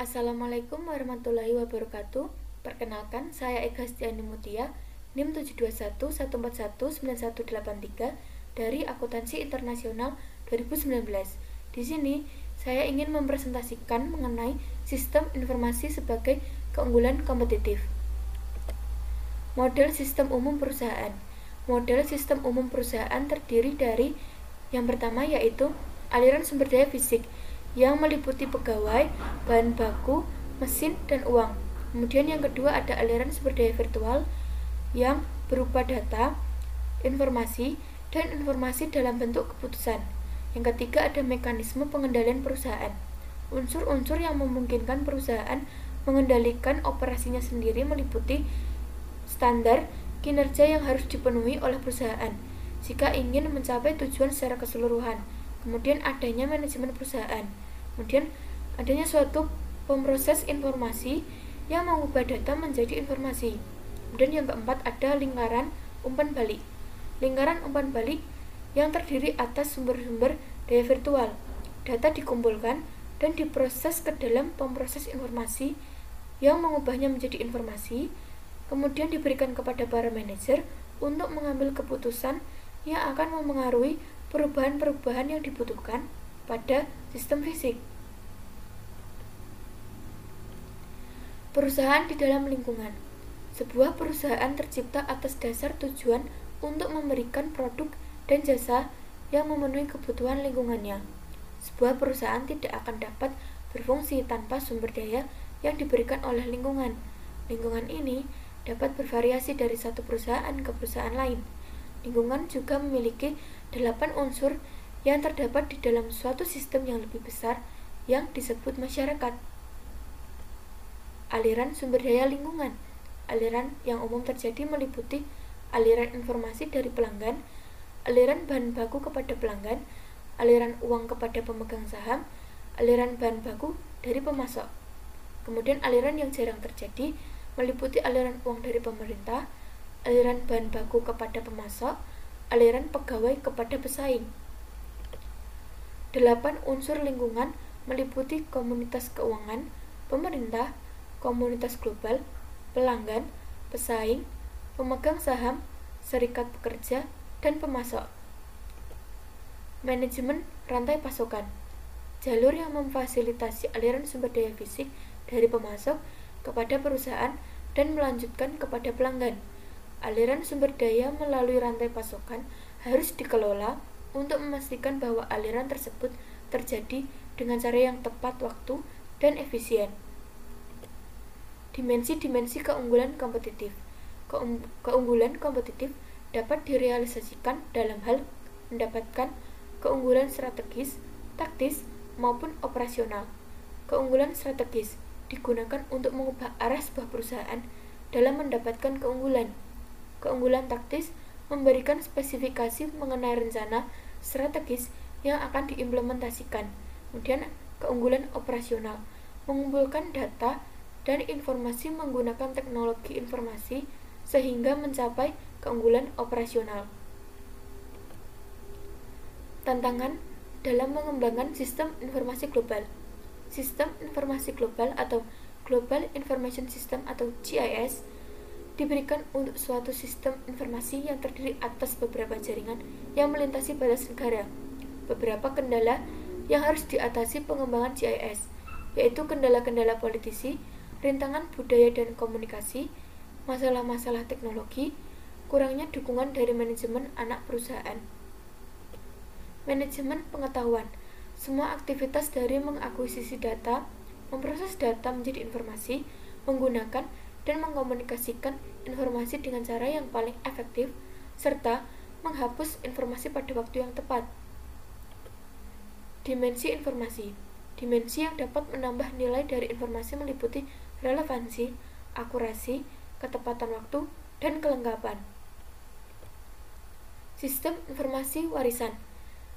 Assalamualaikum warahmatullahi wabarakatuh. Perkenalkan, saya Ega Stiani Mutia, NIM 72114191183 dari Akuntansi Internasional 2019. Di sini, saya ingin mempresentasikan mengenai sistem informasi sebagai keunggulan kompetitif. Model sistem umum perusahaan. Model sistem umum perusahaan terdiri dari yang pertama yaitu aliran sumber daya fisik yang meliputi pegawai, bahan baku, mesin, dan uang. Kemudian yang kedua ada aliran sumber daya virtual yang berupa data, informasi, dan informasi dalam bentuk keputusan. Yang ketiga ada mekanisme pengendalian perusahaan. Unsur-unsur yang memungkinkan perusahaan mengendalikan operasinya sendiri meliputi standar kinerja yang harus dipenuhi oleh perusahaan jika ingin mencapai tujuan secara keseluruhan. Kemudian adanya manajemen perusahaan. Kemudian adanya suatu pemroses informasi yang mengubah data menjadi informasi. Kemudian yang keempat ada lingkaran umpan balik. Lingkaran umpan balik yang terdiri atas sumber-sumber daya virtual. Data dikumpulkan dan diproses ke dalam pemroses informasi yang mengubahnya menjadi informasi, kemudian diberikan kepada para manajer untuk mengambil keputusan yang akan memengaruhi perubahan-perubahan yang dibutuhkan pada sistem fisik. Perusahaan di dalam lingkungan. Sebuah perusahaan tercipta atas dasar tujuan untuk memberikan produk dan jasa yang memenuhi kebutuhan lingkungannya. Sebuah perusahaan tidak akan dapat berfungsi tanpa sumber daya yang diberikan oleh lingkungan. Lingkungan ini dapat bervariasi dari satu perusahaan ke perusahaan lain. Lingkungan juga memiliki 8 unsur yang terdapat di dalam suatu sistem yang lebih besar yang disebut masyarakat. Aliran sumber daya lingkungan. Aliran yang umum terjadi meliputi aliran informasi dari pelanggan, aliran bahan baku kepada pelanggan, aliran uang kepada pemegang saham, aliran bahan baku dari pemasok. Kemudian aliran yang jarang terjadi meliputi aliran uang dari pemerintah, aliran bahan baku kepada pemasok, aliran pegawai kepada pesaing. 8 unsur lingkungan meliputi komunitas keuangan, pemerintah, komunitas global, pelanggan, pesaing, pemegang saham, serikat pekerja, dan pemasok. Manajemen rantai pasokan. Jalur yang memfasilitasi aliran sumber daya fisik dari pemasok kepada perusahaan dan melanjutkan kepada pelanggan. Aliran sumber daya melalui rantai pasokan harus dikelola untuk memastikan bahwa aliran tersebut terjadi dengan cara yang tepat waktu dan efisien. Dimensi-dimensi keunggulan kompetitif. Keunggulan kompetitif dapat direalisasikan dalam hal mendapatkan keunggulan strategis, taktis, maupun operasional. Keunggulan strategis digunakan untuk mengubah arah sebuah perusahaan dalam mendapatkan keunggulan. Keunggulan taktis memberikan spesifikasi mengenai rencana strategis yang akan diimplementasikan. Kemudian keunggulan operasional mengumpulkan data dan informasi menggunakan teknologi informasi sehingga mencapai keunggulan operasional. Tantangan dalam mengembangkan sistem informasi global. Sistem informasi global atau Global Information System atau GIS diberikan untuk suatu sistem informasi yang terdiri atas beberapa jaringan yang melintasi batas negara. Beberapa kendala yang harus diatasi pengembangan GIS, yaitu kendala-kendala politisi, rintangan budaya dan komunikasi, masalah-masalah teknologi, kurangnya dukungan dari manajemen anak perusahaan. Manajemen pengetahuan. Semua aktivitas dari mengakuisisi data, memproses data menjadi informasi, menggunakan dan mengkomunikasikan informasi dengan cara yang paling efektif, serta menghapus informasi pada waktu yang tepat. Dimensi informasi. Dimensi yang dapat menambah nilai dari informasi meliputi relevansi, akurasi, ketepatan waktu, dan kelengkapan. Sistem informasi warisan.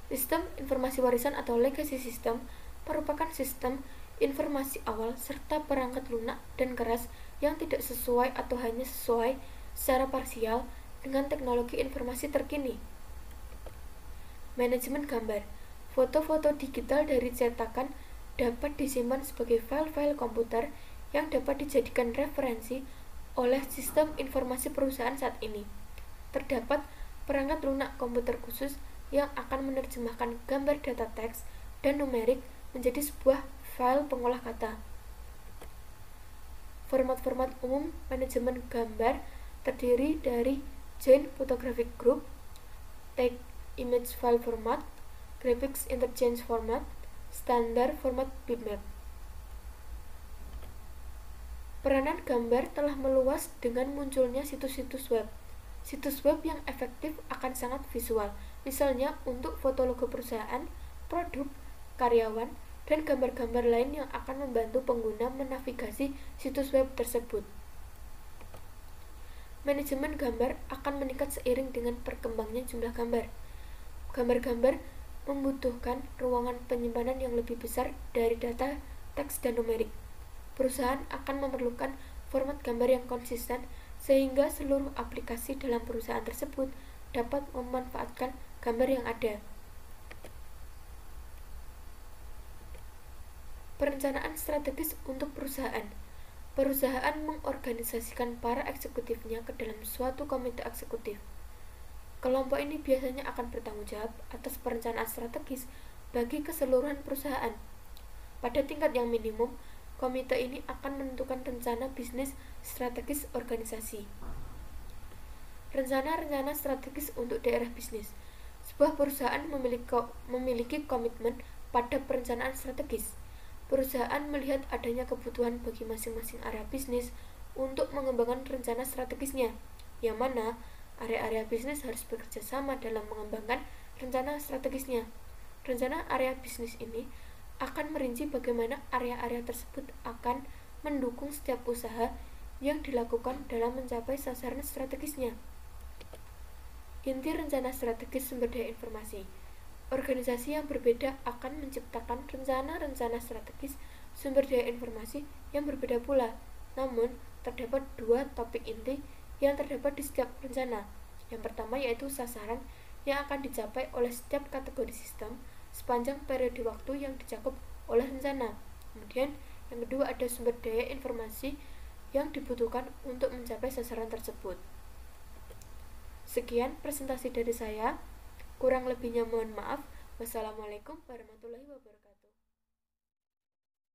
Sistem informasi warisan atau legacy system merupakan sistem informasi awal serta perangkat lunak dan keras yang tidak sesuai atau hanya sesuai secara parsial dengan teknologi informasi terkini. Manajemen gambar. Foto-foto digital dari cetakan dapat disimpan sebagai file-file komputer yang dapat dijadikan referensi oleh sistem informasi perusahaan saat ini. Terdapat perangkat lunak komputer khusus yang akan menerjemahkan gambar data teks dan numerik menjadi sebuah file pengolah kata. Format-format umum manajemen gambar terdiri dari Giant Photographic Group, Take Image File Format, Graphics Interchange Format, Standar Format Bitmap. Peranan gambar telah meluas dengan munculnya situs-situs web. Situs web yang efektif akan sangat visual, misalnya untuk foto logo perusahaan, produk, karyawan, dan gambar-gambar lain yang akan membantu pengguna menavigasi situs web tersebut. Manajemen gambar akan meningkat seiring dengan perkembangnya jumlah gambar. Gambar-gambar membutuhkan ruangan penyimpanan yang lebih besar dari data, teks, dan numerik. Perusahaan akan memerlukan format gambar yang konsisten sehingga seluruh aplikasi dalam perusahaan tersebut dapat memanfaatkan gambar yang ada. Perencanaan strategis untuk perusahaan. Perusahaan mengorganisasikan para eksekutifnya ke dalam suatu komite eksekutif. Kelompok ini biasanya akan bertanggung jawab atas perencanaan strategis bagi keseluruhan perusahaan. Pada tingkat yang minimum, komite ini akan menentukan rencana bisnis strategis organisasi. Rencana-rencana strategis untuk daerah bisnis. Sebuah perusahaan memiliki komitmen pada perencanaan strategis. Perusahaan melihat adanya kebutuhan bagi masing-masing area bisnis untuk mengembangkan rencana strategisnya, yang mana area-area bisnis harus bekerja sama dalam mengembangkan rencana strategisnya. Rencana area bisnis ini akan merinci bagaimana area-area tersebut akan mendukung setiap usaha yang dilakukan dalam mencapai sasaran strategisnya. Inti rencana strategis sumber daya informasi. Organisasi yang berbeda akan menciptakan rencana-rencana strategis sumber daya informasi yang berbeda pula. Namun, terdapat dua topik inti yang terdapat di setiap rencana. Yang pertama yaitu sasaran yang akan dicapai oleh setiap kategori sistem sepanjang periode waktu yang dicakup oleh rencana. Kemudian, yang kedua ada sumber daya informasi yang dibutuhkan untuk mencapai sasaran tersebut. Sekian presentasi dari saya. Kurang lebihnya mohon maaf. Wassalamualaikum warahmatullahi wabarakatuh.